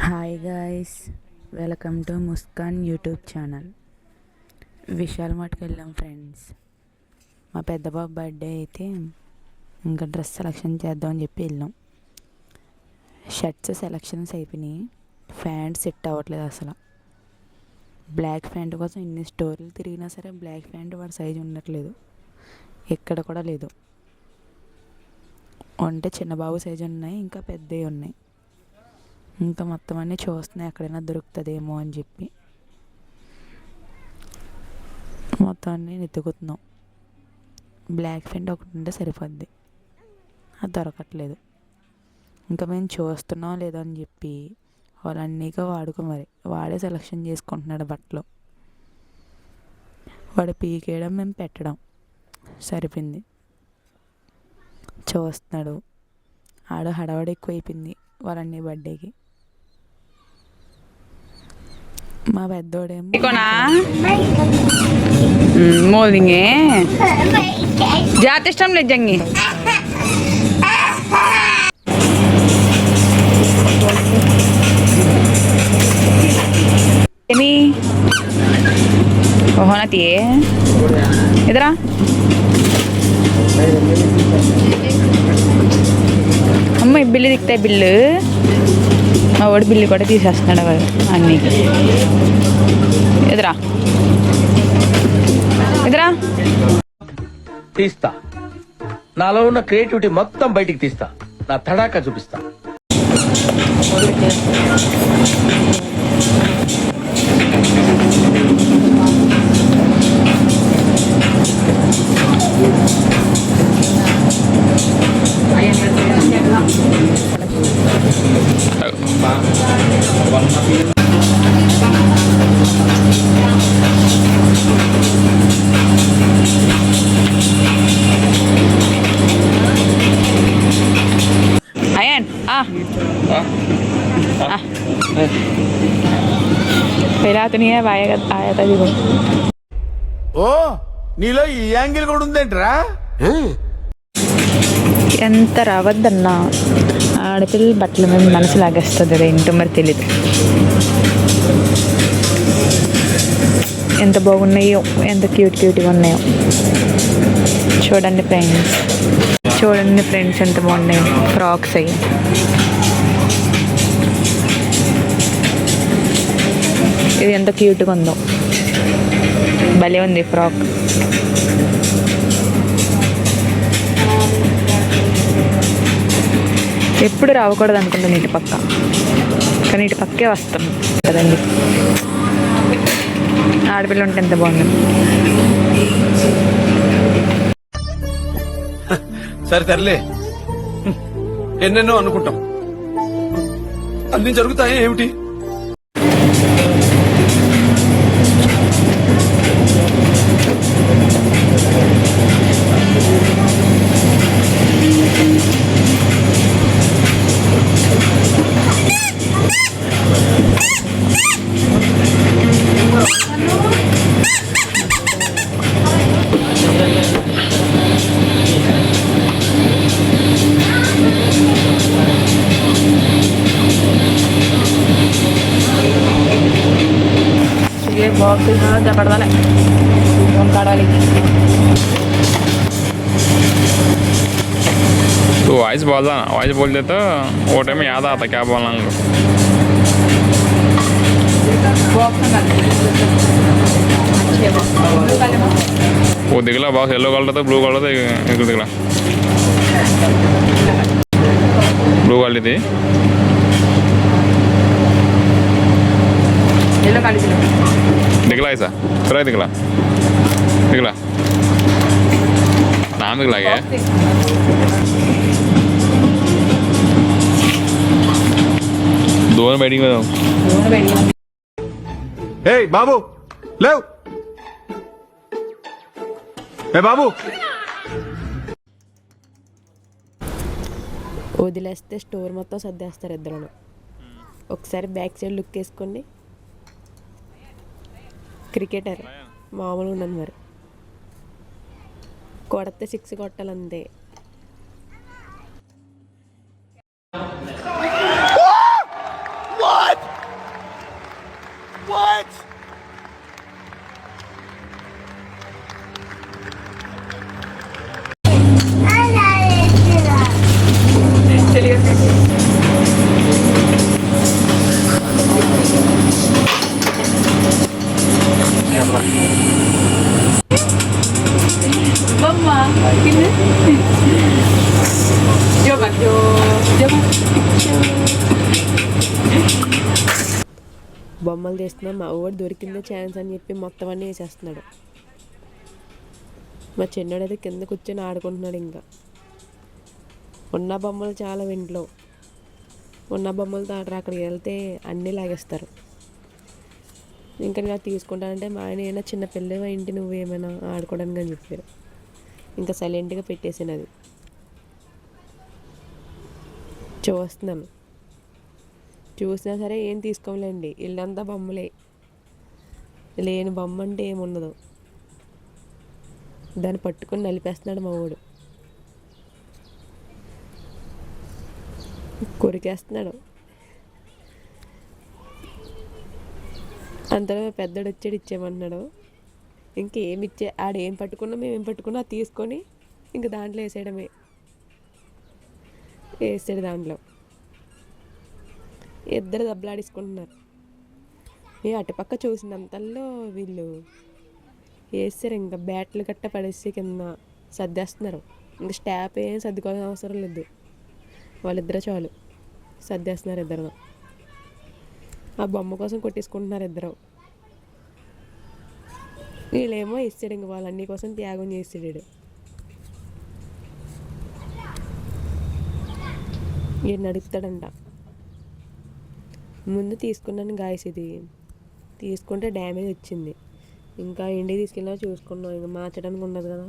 Hi guys, welcome to Muskan YouTube channel. Vishal మార్ట్కి వెళ్ళాం friends. మా పెద్ద బాబు బర్త్డే అయితే ఇంకా డ్రెస్ సెలెక్షన్ చేద్దామని చెప్పి వెళ్ళాం. షర్ట్స్ సెలెక్షన్స్ అయిపోయినాయి. ప్యాంట్ సెట్ అవ్వట్లేదు అసలు. బ్లాక్ ప్యాంట్ కోసం ఇన్ని స్టోర్లు తిరిగినా సరే బ్లాక్ ప్యాంట్ వాడి సైజు ఉండట్లేదు, ఎక్కడ కూడా లేదు. అంటే చిన్న బాబు సైజు ఉన్నాయి, ఇంకా పెద్దవి ఉన్నాయి. ఇంకా మొత్తం అన్నీ చూస్తున్నాయి ఎక్కడైనా దొరుకుతుందేమో అని చెప్పి మొత్తం అన్నీ వెతుకుతున్నాం. బ్లాక్ ప్యాంట్ ఒకటి ఉంటే సరిపోద్ది, అది దొరకట్లేదు. ఇంకా మేము చూస్తున్నాం లేదో అని చెప్పి వాళ్ళన్నీగా మరి వాడే సెలెక్షన్ చేసుకుంటున్నాడు బట్టలు. వాడు పీకేయడం మేము పెట్టడం సరిపోయింది. చూస్తున్నాడు. హడావడి ఎక్కువైపోయింది వాళ్ళన్నీ బర్త్డేకి. మా పెద్దోడేమో మోదింగే జాతి ఇష్టం లేదు జంగి ఏమి ఓహోనా తీయే ఎదురా అమ్మ ఈ బిల్లు దిక్తాయి. బిల్లు మా వాడు బిల్లు కూడా తీసేస్తున్నాడు అన్నీ. ఎదురా ఎదురా తీస్తా. నాలో ఉన్న క్రియేటివిటీ మొత్తం బయటికి తీస్తా. నా తడాకా చూపిస్తా. Ayan, Pera तो नहीं है आया था देखो. ఓ నీలో ఈ యాంగిల్ కూడా ఉందేంట్రా? ఎంత రావద్దన్నా ఆడపిల్ల బట్టల మీద మనసు లాగేస్తుంది. ఏంటో మరి తెలీదు. ఎంత బాగున్నాయో, ఎంత క్యూట్గా ఉన్నాయో. చూడండి ఫ్రెండ్స్ ఎంత బాగున్నాయో ఫ్రాక్స్ అయ్యి. ఇది ఎంత క్యూట్గా ఉందో, భలే ఉంది ఫ్రాక్. ఎప్పుడు రావకూడదు అనుకుంటాను ఇటు పక్క, కానీ ఇటు పక్కే వస్తాం కదండి. ఆడపిల్ల ఉంటే ఎంత బాగుంది. సరే తరలే, ఎన్నెన్నో అనుకుంటాం, అన్ని జరుగుతాయి ఏమిటి? बॉक्स जबरदस्त काढ़ाली. तो वॉइस बोल देता वो टाइम में याद आता क्या बोलना उनको. वो दिखला बॉक्स येलो कलर था, ब्लू कलर था, एक दिखला ब्लू वाली थी. दिखला ऐसा फिर दिखला नाम दिखला क्या दोनों बैटिंग में. ఏ బాబు లేవు, ఏ బాబు. వదిలేస్తే స్టోర్ మొత్తం సర్దేస్తారు ఇద్దరు. ఒకసారి బ్యాక్ సైడ్ లుక్ వేసుకోండి. క్రికెటర్ మామూలుగా ఉండదు మరి, కొడితే 6 కొట్టాలంతే. What? బొమ్మలు తీస్తున్నా మా వాడు దొరికిందే ఛాన్స్ అని చెప్పి మొత్తం అన్నీ వేసేస్తున్నాడు. మా చిన్నోడైతే కింద కూర్చొని ఆడుకుంటున్నాడు. ఇంకా ఉన్న బొమ్మలు చాలా ఇంట్లో ఉన్న బొమ్మలతో ఆడరు, అక్కడికి వెళ్తే అన్నీ లాగేస్తారు. ఇంకా నేను తీసుకుంటానంటే మా ఆయన ఏమైనా చిన్న పిల్లవా ఇంటి నువ్వు ఏమైనా ఆడుకోవడానికి అని చెప్పారు. ఇంకా సైలెంట్గా పెట్టేసాను. అది చూస్తున్నాను, చూసినా సరే ఏం తీసుకోలేండి, ఇల్లంతా బొమ్మలే, లేని బొమ్మ అంటే ఏముండదు. దాన్ని పట్టుకొని నలిపేస్తున్నాడు మా వాడు, కొరికేస్తున్నాడు. అంతలో పెద్దోడు వచ్చాడు, ఇచ్చేయమన్నాడు. ఇంకేమి ఆడేం పట్టుకున్నా మేము ఏం పట్టుకున్నా అది తీసుకొని ఇంక దాంట్లో వేసాడు. దాంట్లో ఇద్దరు దెబ్బలాడేసుకుంటున్నారు. అటుపక్క చూసినంతల్లో వీళ్ళు వేసారు. ఇంకా బ్యాట్లు గట్ట పడేసి కింద సర్దేస్తున్నారు. ఇంకా స్టాప్ ఏం సర్దుకోవాల్సిన అవసరం లేదు, వాళ్ళిద్దరే చాలు సర్దేస్తున్నారు. ఇద్దరు ఆ బొమ్మ కోసం కొట్టేసుకుంటున్నారు ఇద్దరు. వీళ్ళేమో ఇస్తాడు, ఇంక వాళ్ళన్నీ కోసం త్యాగం చేసాడు. ఈయన నడుపుతాడంట. ముందు తీసుకున్నాను గాయస్, ఇది తీసుకుంటే డ్యామేజ్ వచ్చింది. ఇంకా ఇంటికి తీసుకెళ్ళినా చూసుకున్నాం, ఇంకా మార్చడానికి ఉండదు కదా.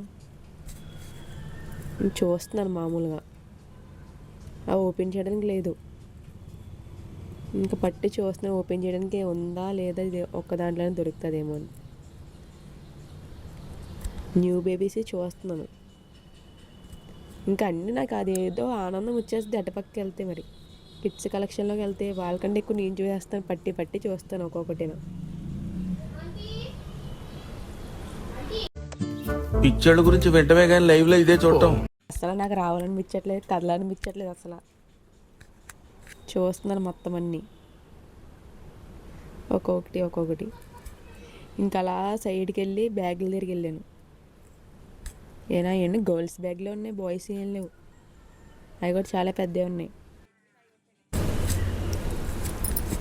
చూస్తున్నాను మామూలుగా, అవి ఓపెన్ చేయడానికి లేదు. ఇంకా పట్టి చూస్తున్నా ఓపెన్ చేయడానికి ఉందా లేదా, ఇది ఒక్క దాంట్లోనే దొరుకుతుందేమో అని. న్యూ బేబీస్ చూస్తున్నాను. ఇంకా అన్నీ నాకు అదేదో ఆనందం వచ్చేస్తుంది. అటుపక్కకి వెళ్తే మరి కిడ్స్ కలెక్షన్లోకి వెళ్తే వాళ్ళకంటే ఎక్కువ నేను చూసేస్తాను, పట్టి పట్టి చూస్తాను ఒక్కొక్కటినా. పిక్చర్ల గురించి వెంటనే కానీ లైవ్ లో ఇదే చూడటం అసలు నాకు రావాలనిపించట్లేదు, కదలనిపించట్లేదు. అసలు చూస్తున్నాను మొత్తం అన్నీ ఒక్కొక్కటి. ఇంకా అలా సైడ్కి వెళ్ళి బ్యాగుల దగ్గరికి వెళ్ళాను. ఏనా ఎన్ని గర్ల్స్ బ్యాగ్లో ఉన్నాయి, బాయ్స్ ఏం లేవు. అవి కూడా చాలా పెద్దవి ఉన్నాయి.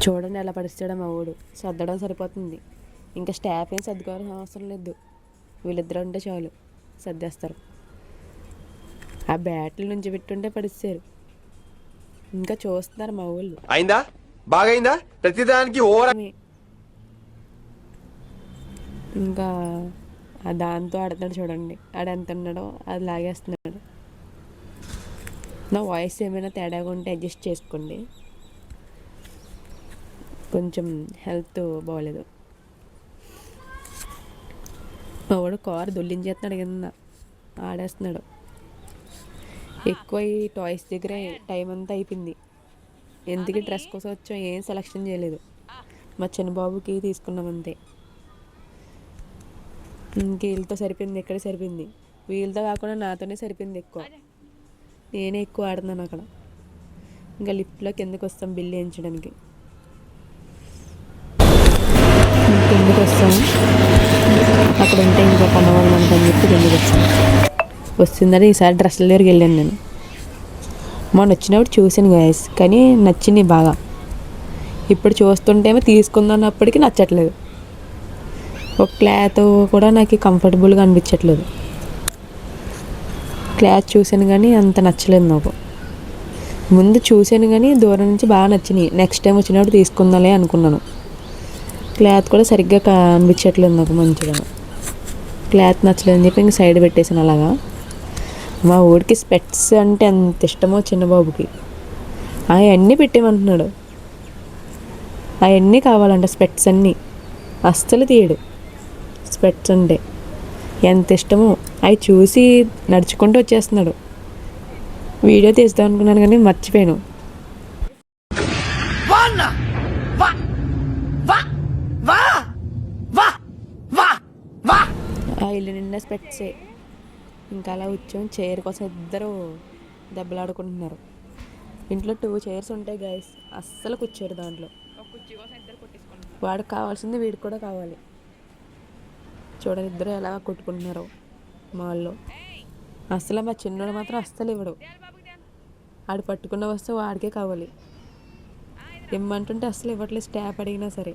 చూడండి ఎలా పడిస్తాడో మా వాడు, సర్దడం సరిపోతుంది. ఇంకా స్టాఫ్ ఏం సర్దుకోవాల్సిన అవసరం లేదు, వీళ్ళిద్దరు ఉంటే చాలు సర్దేస్తారు. ఆ బ్యాట్ల నుంచి పెట్టుంటే పడిస్తారు. ఇంకా చూస్తున్నారు మా వాళ్ళు. అయిందా బాగైందా ప్రతిదానికి ఇంకా దాంతో ఆడుతున్నాడు చూడండి, ఆడెంత ఉన్నాడో అది లాగేస్తున్నాడు. నా వాయిస్ ఏమైనా తేడాగా ఉంటే అడ్జస్ట్ చేసుకోండి, కొంచెం హెల్త్ బాగోలేదు. మా వాడు కారు దొల్లించేస్తున్నాడు, కింద ఆడేస్తున్నాడు. ఎక్కువ ఈ టాయ్స్ దగ్గరే టైం అంతా అయిపోయింది. ఎందుకు డ్రెస్ కోసం వచ్చాం, ఏం సెలెక్షన్ చేయలేదు. మా చిన్న బాబుకి తీసుకున్నాం అంతే. వీళ్ళతో సరిపోయింది, ఎక్కడ సరిపోయింది. వీళ్ళతో కాకుండా నాతోనే సరిపోయింది ఎక్కువ. నేనే ఎక్కువ ఆడుతున్నాను అక్కడ. ఇంకా లిఫ్ట్లో కిందకి వస్తాం బిల్లు వేయించడానికి. కిందకి వస్తాము, అక్కడ ఉంటే ఇంకా కొనవాళ్ళు అని చెప్పి కిందకి వస్తాను. వస్తుందని ఈసారి డ్రెస్సుల దగ్గరికి వెళ్ళాను నేను. మొన్న వచ్చినప్పుడు చూసాను గాయస్, కానీ నచ్చింది బాగా. ఇప్పుడు చూస్తుంటేమో తీసుకుందన్నప్పటికీ నచ్చట్లేదు. ఒక క్లాత్ కూడా నాకు కంఫర్టబుల్గా అనిపించట్లేదు. క్లాత్ చూసాను కానీ అంత నచ్చలేదు నాకు. ముందు చూసాను కానీ దూరం నుంచి బాగా నచ్చినాయి. నెక్స్ట్ టైం వచ్చినప్పుడు తీసుకుందాలే అనుకున్నాను. క్లాత్ కూడా సరిగ్గా అనిపించట్లేదు నాకు మంచిగా. క్లాత్ నచ్చలేదని చెప్పి ఇంక సైడ్ పెట్టేసాను అలాగా. మా ఊడికి స్పెట్స్ అంటే ఎంత ఇష్టమో చిన్నబాబుకి, అవన్నీ పెట్టేమంటున్నాడు. అవన్నీ కావాలంట స్పెట్స్ అన్నీ, అస్సలు తీయడు. స్పెట్స్ అంటే ఎంత ఇష్టమో అవి చూసి నడుచుకుంటూ వచ్చేస్తున్నాడు. వీడియో తీద్దాం అనుకున్నాను కానీ మర్చిపోయాను. ఆ ఇల్లు నిండా స్పెట్సే. ఇంకా అలా వచ్చాం, చైర్ కోసం ఇద్దరు దెబ్బలాడుకుంటున్నారు. ఇంట్లో 2 చైర్స్ ఉంటాయి గైస్, అస్సలు కూర్చోరు దాంట్లో. వాడికి కావాల్సింది వీడికి కూడా కావాలి. చూడండి ఇద్దరు ఎలా కొట్టుకుంటున్నారు మాల్లో. అసలు మా చిన్నోడు మాత్రం అస్సలు ఇవ్వడు. ఆడు పట్టుకున్న వస్తువు వాడికే కావాలి. ఇమ్మంటుంటే అస్సలు ఇవ్వట్లేదు, స్టాప్ అడిగినా సరే.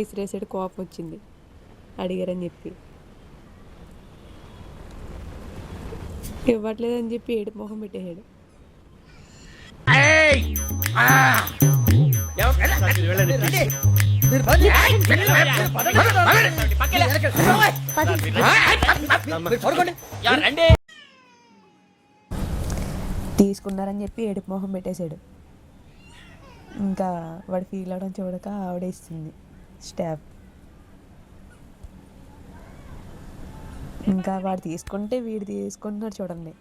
విసిరేసాడు, కోపం వచ్చింది అడిగారని చెప్పి. ఇవ్వట్లేదని చెప్పి ఏడుపు మొహం పెట్టేసాడు. తీసుకున్నారని చెప్పి ఏడుపు మొహం పెట్టేశాడు. ఇంకా వాడు ఫీల్ అవడం చూడక ఆవిడ ఇస్తుంది స్టాప్. ఇంకా వాడు తీసుకుంటే వీడు తీసుకుంటున్నాడు చూడండి.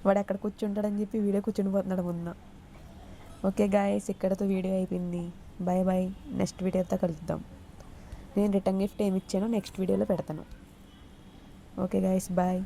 వాడు ఎక్కడ కూర్చుంటాడని చెప్పి వీడే కూర్చుని పోతున్నాడు ముందు. ఓకే గాయస్, ఇక్కడతో వీడియో అయిపోయింది. బాయ్ బాయ్, నెక్స్ట్ వీడియోతో కలుద్దాం. నేను రిటర్న్ గిఫ్ట్ ఏమి ఇచ్చానో నెక్స్ట్ వీడియోలో పెడతాను. Okay guys, bye.